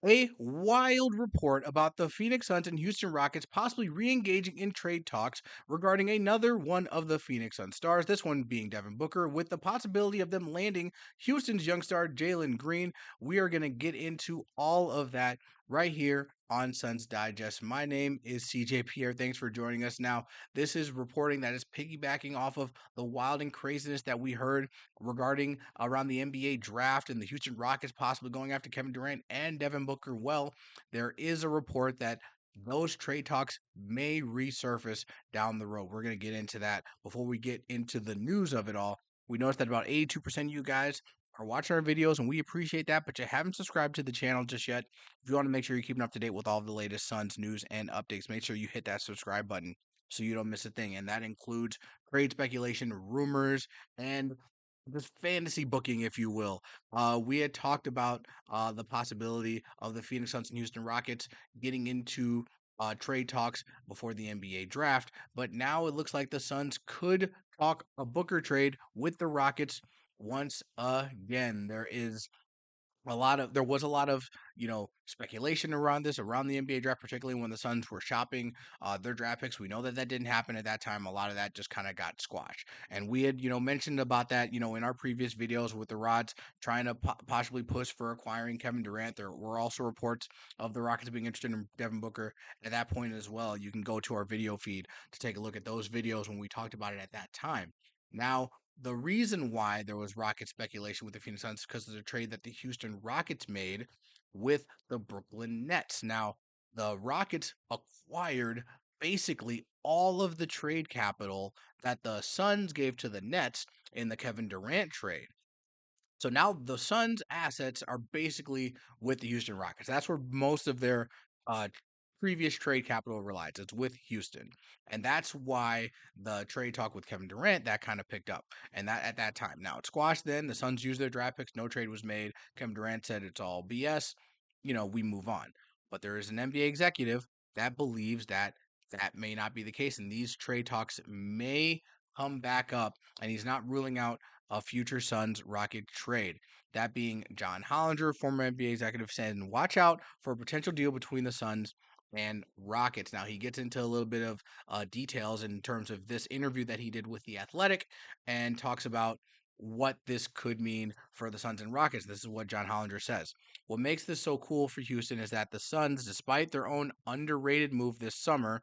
A wild report about the Phoenix Suns and Houston Rockets possibly re-engaging in trade talks regarding another one of the Phoenix Suns stars, this one being Devin Booker, with the possibility of them landing Houston's young star Jalen Green. We are going to get into all of that right here on Suns Digest. My name is CJ Pierre. Thanks for joining us. Now, this is reporting that is piggybacking off of the wild and craziness that we heard regarding around the NBA draft and the Houston Rockets possibly going after Kevin Durant and Devin Booker. Well, there is a report that those trade talks may resurface down the road. We're going to get into that. Before we get into the news of it all, we noticed that about 82% of you guys are watching our videos, and we appreciate that, but you haven't subscribed to the channel just yet. If you want to make sure you're keeping up to date with all of the latest Suns news and updates, make sure you hit that subscribe button so you don't miss a thing. And that includes trade speculation, rumors, and just fantasy booking, if you will. We had talked about the possibility of the Phoenix Suns and Houston Rockets getting into trade talks before the NBA draft, but now it looks like the Suns could talk a Booker trade with the Rockets once again. There was a lot of speculation around this around the NBA draft, particularly when the Suns were shopping their draft picks. We know that didn't happen at that time. A lot of that just kind of got squashed, and we had mentioned about that in our previous videos with the Rods trying to possibly push for acquiring Kevin Durant. There were also reports of the Rockets being interested in Devin Booker at that point as well. You can go to our video feed to take a look at those videos when we talked about it at that time. Now, the reason why there was Rocket speculation with the Phoenix Suns because of the trade that the Houston Rockets made with the Brooklyn Nets. Now, the Rockets acquired basically all of the trade capital that the Suns gave to the Nets in the Kevin Durant trade. So now the Suns' assets are basically with the Houston Rockets. That's where most of their uh, previous trade capital relies. It's with Houston, and that's why the trade talk with Kevin Durant that kind of picked up. And that at that time, now it's squashed. Then the Suns used their draft picks. No trade was made. Kevin Durant said it's all BS. We move on. But there is an NBA executive that believes that that may not be the case, and these trade talks may come back up. And he's not ruling out a future Suns Rocket trade. That being John Hollinger, former NBA executive, saying, watch out for a potential deal between the Suns and Rockets. Now, he gets into a little bit of details in terms of this interview that he did with The Athletic and talks about what this could mean for the Suns and Rockets. This is what John Hollinger says. What makes this so cool for Houston is that the Suns, despite their own underrated move this summer,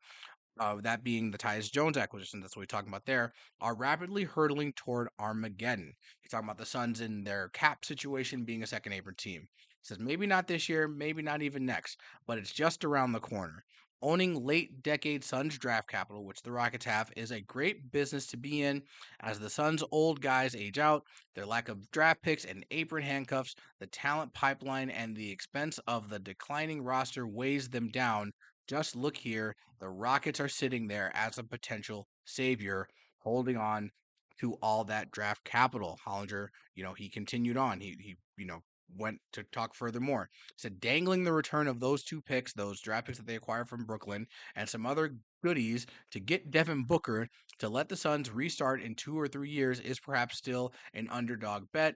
that being the Tyus Jones acquisition, that's what we're talking about there, are rapidly hurtling toward Armageddon. He's talking about the Suns in their cap situation being a second apron team. He says maybe not this year, maybe not even next, but it's just around the corner. Owning late decade Suns draft capital, which the Rockets have, is a great business to be in as the Suns' old guys age out, their lack of draft picks and apron handcuffs, the talent pipeline, and the expense of the declining roster weighs them down. Just look here, the Rockets are sitting there as a potential savior, holding on to all that draft capital. Hollinger, he continued on. He went to talk furthermore. Said dangling the return of those two picks, those draft picks that they acquired from Brooklyn, and some other goodies to get Devin Booker to let the Suns restart in 2 or 3 years is perhaps still an underdog bet,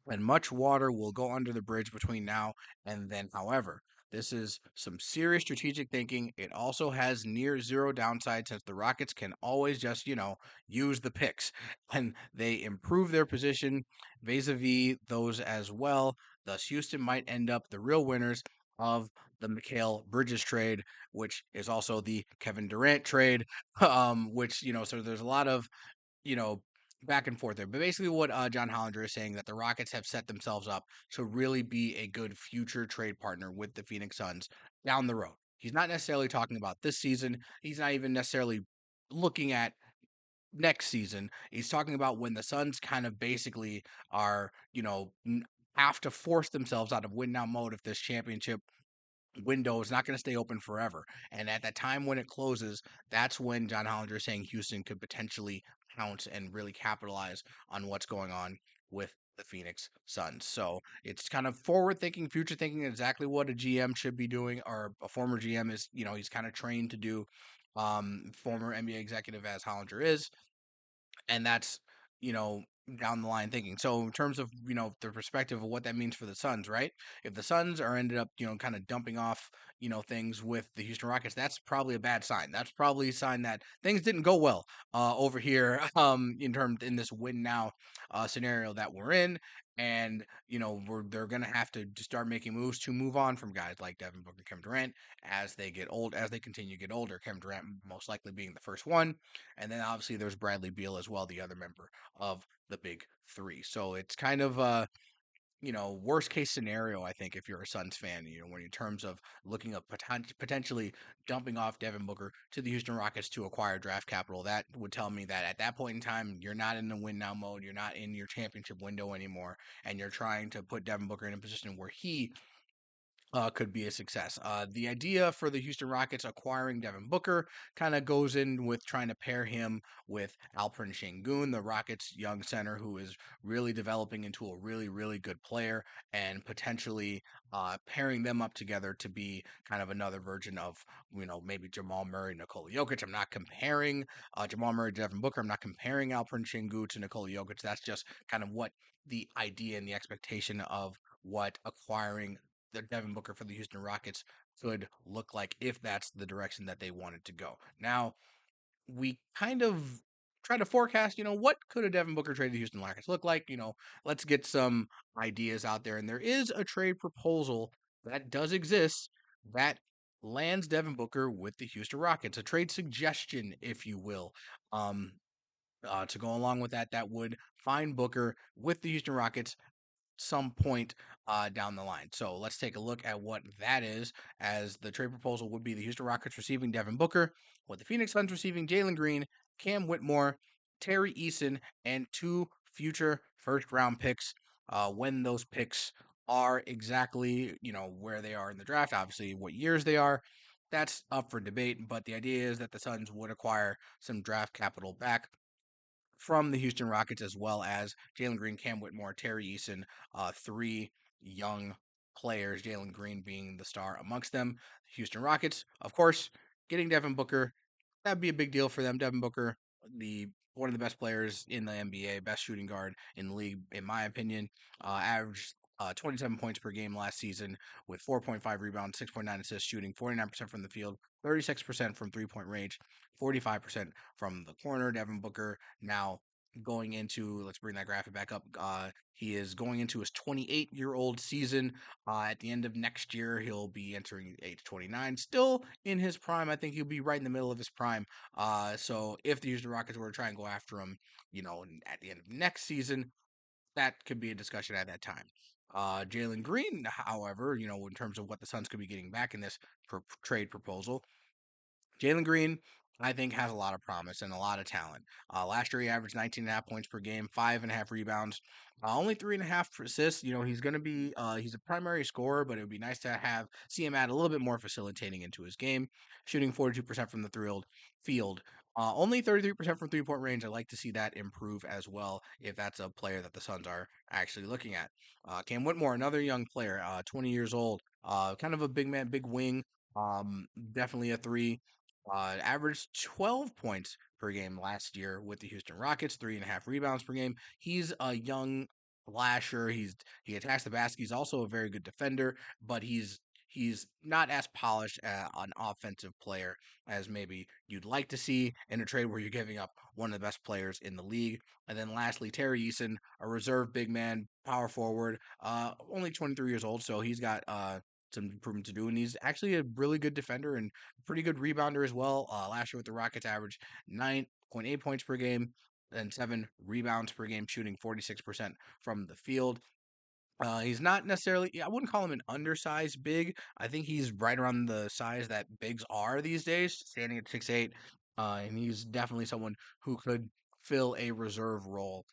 and much water will go under the bridge between now and then. However, this is some serious strategic thinking. It also has near zero downside since the Rockets can always just, use the picks and they improve their position vis-a-vis those as well. Thus, Houston might end up the real winners of the Mikal Bridges trade, which is also the Kevin Durant trade, which, so there's a lot of you know, back and forth there. But basically, what John Hollinger is saying that the Rockets have set themselves up to really be a good future trade partner with the Phoenix Suns down the road. He's not necessarily talking about this season. He's not even necessarily looking at next season. He's talking about when the Suns kind of basically are, have to force themselves out of win now mode if this championship window is not going to stay open forever. And at that time when it closes, that's when John Hollinger is saying Houston could potentially pounce and really capitalize on what's going on with the Phoenix Suns. So it's kind of forward thinking, future thinking, exactly what a GM should be doing, or a former GM is, he's kind of trained to do, former NBA executive as Hollinger is. And that's, down the line thinking. So in terms of the perspective of what that means for the Suns, right? If the Suns are ended up kind of dumping off things with the Houston Rockets, that's probably a bad sign. That's probably a sign that things didn't go well over here in this win now scenario that we're in. And they're gonna have to just start making moves to move on from guys like Devin Booker, Kevin Durant as they continue to get older. Kevin Durant most likely being the first one, and then obviously there's Bradley Beal as well, the other member of the big three. So it's kind of worst case scenario, I think, if you're a Suns fan, when in terms of looking at potentially dumping off Devin Booker to the Houston Rockets to acquire draft capital, that would tell me that at that point in time, you're not in the win now mode. You're not in your championship window anymore. And you're trying to put Devin Booker in a position where he could be a success. The idea for the Houston Rockets acquiring Devin Booker kind of goes in with trying to pair him with Alperen Şengün, the Rockets' young center, who is really developing into a really, really good player, and potentially pairing them up together to be kind of another version of, maybe Jamal Murray, Nikola Jokic. I'm not comparing Jamal Murray to Devin Booker. I'm not comparing Alperen Şengün to Nikola Jokic. That's just kind of what the idea and the expectation of what acquiring the Devin Booker for the Houston Rockets could look like if that's the direction that they wanted to go. Now, we kind of try to forecast, what could a Devin Booker trade to the Houston Rockets look like? Let's get some ideas out there. And there is a trade proposal that does exist that lands Devin Booker with the Houston Rockets, a trade suggestion, if you will. To go along with that, that would find Booker with the Houston Rockets some point down the line. So let's take a look at what that is. As the trade proposal would be the Houston Rockets receiving Devin Booker, with the Phoenix Suns receiving Jalen Green, Cam Whitmore, Terry Eason, and two future first round picks. When those picks are exactly where they are in the draft, obviously what years they are. That's up for debate, but the idea is that the Suns would acquire some draft capital back from the Houston Rockets, as well as Jalen Green, Cam Whitmore, Terry Eason, three young players, Jalen Green being the star amongst them. Houston Rockets, of course, getting Devin Booker, that'd be a big deal for them. Devin Booker, the one of the best players in the NBA, best shooting guard in the league, in my opinion. Averaged 27 points per game last season with 4.5 rebounds, 6.9 assists, shooting 49% from the field, 36% from 3-point range, 45% from the corner. Devin Booker now going into, let's bring that graphic back up. He is going into his 28-year-old season. At the end of next year, he'll be entering age 29, still in his prime. I think he'll be right in the middle of his prime. So if the Houston Rockets were to try and go after him, at the end of next season, that could be a discussion at that time. Jalen Green, however, in terms of what the Suns could be getting back in this trade proposal, Jalen Green, I think, has a lot of promise and a lot of talent. Last year, he averaged 19.5 points per game, 5.5 rebounds, only 3.5 assists. He's going to be he's a primary scorer, but it would be nice to see him add a little bit more facilitating into his game, shooting 42% from the field. Only 33% from 3-point range. I'd like to see that improve as well if that's a player that the Suns are actually looking at. Cam Whitmore, another young player, 20 years old, kind of a big man, big wing, definitely a three. Averaged 12 points per game last year with the Houston Rockets, 3.5 rebounds per game. He's a young flasher. He attacks the basket. He's also a very good defender, but he's not as polished an offensive player as maybe you'd like to see in a trade where you're giving up one of the best players in the league. And then lastly, Terry Eason, a reserve big man, power forward, only 23 years old, so he's got some improvement to do, and he's actually a really good defender and pretty good rebounder as well. Last year with the Rockets, averaged 9.8 points per game and 7 rebounds per game, shooting 46% from the field. He's not necessarily, I wouldn't call him an undersized big. I think he's right around the size that bigs are these days, standing at 6'8". And he's definitely someone who could fill a reserve role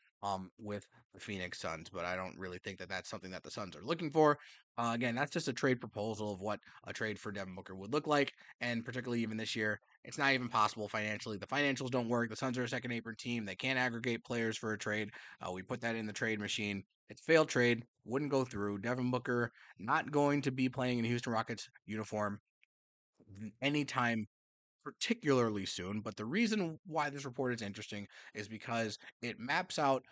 with the Phoenix Suns, but I don't really think that that's something that the Suns are looking for. Again, that's just a trade proposal of what a trade for Devin Booker would look like, and particularly even this year, it's not even possible financially. The financials don't work. The Suns are a second apron team. They can't aggregate players for a trade. We put that in the trade machine. It's failed trade, wouldn't go through. Devin Booker not going to be playing in a Houston Rockets uniform anytime particularly soon. But the reason why this report is interesting is because it maps out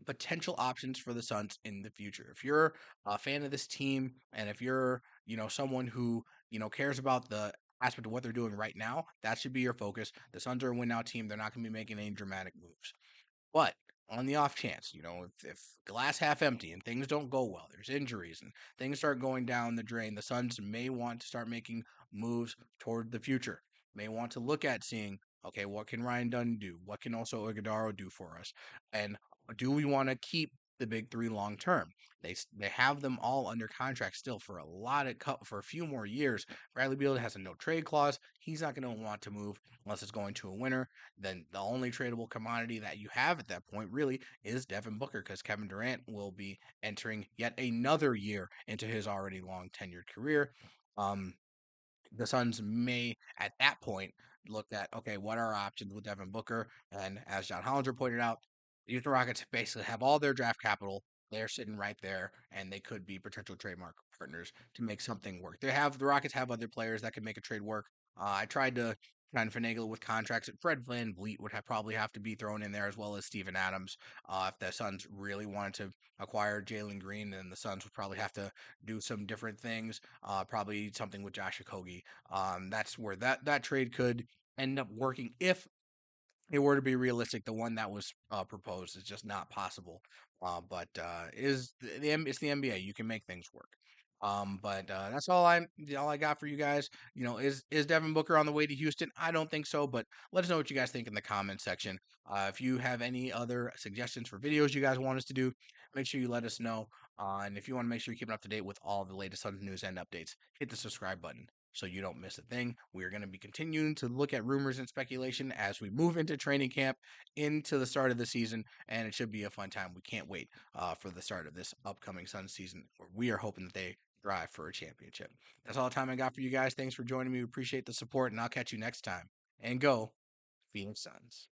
potential options for the Suns in the future. If you're a fan of this team, and if you're, someone who, cares about the aspect of what they're doing right now, that should be your focus. The Suns are a win now team. They're not going to be making any dramatic moves. But on the off chance, if glass half empty and things don't go well, there's injuries and things start going down the drain, the Suns may want to start making moves toward the future. May want to look at seeing, okay, what can Ryan Dunn do? What can also Iguodala do for us? And do we want to keep the big three long term? They have them all under contract still for for a few more years. Bradley Beal has a no trade clause. He's not going to want to move unless it's going to a winner. Then the only tradable commodity that you have at that point really is Devin Booker, because Kevin Durant will be entering yet another year into his already long tenured career. Um, the Suns may, at that point, look at, okay, what are our options with Devin Booker? And as John Hollinger pointed out, the Houston Rockets basically have all their draft capital. They're sitting right there, and they could be potential trademark partners to make something work. The Rockets have other players that can make a trade work. I tried to kind of finagle with contracts. Fred VanVleet would probably have to be thrown in there, as well as Steven Adams. If the Suns really wanted to acquire Jalen Green, then the Suns would probably have to do some different things. Probably something with Josh Okogie. That's where that trade could end up working if it were to be realistic. The one that was proposed is just not possible. But is it's the NBA. You can make things work. But that's all I got for you guys. Is Devin Booker on the way to Houston? I don't think so, but let us know what you guys think in the comment section. If you have any other suggestions for videos you guys want us to do, make sure you let us know. And if you want to make sure you're keeping up to date with all the latest Suns news and updates, hit the subscribe button so you don't miss a thing. We are going to be continuing to look at rumors and speculation as we move into training camp, into the start of the season, and it should be a fun time. We can't wait for the start of this upcoming Suns season, where we are hoping that they drive for a championship. That's all the time I got for you guys. Thanks for joining me. We appreciate the support, and I'll catch you next time. And go, Phoenix Suns.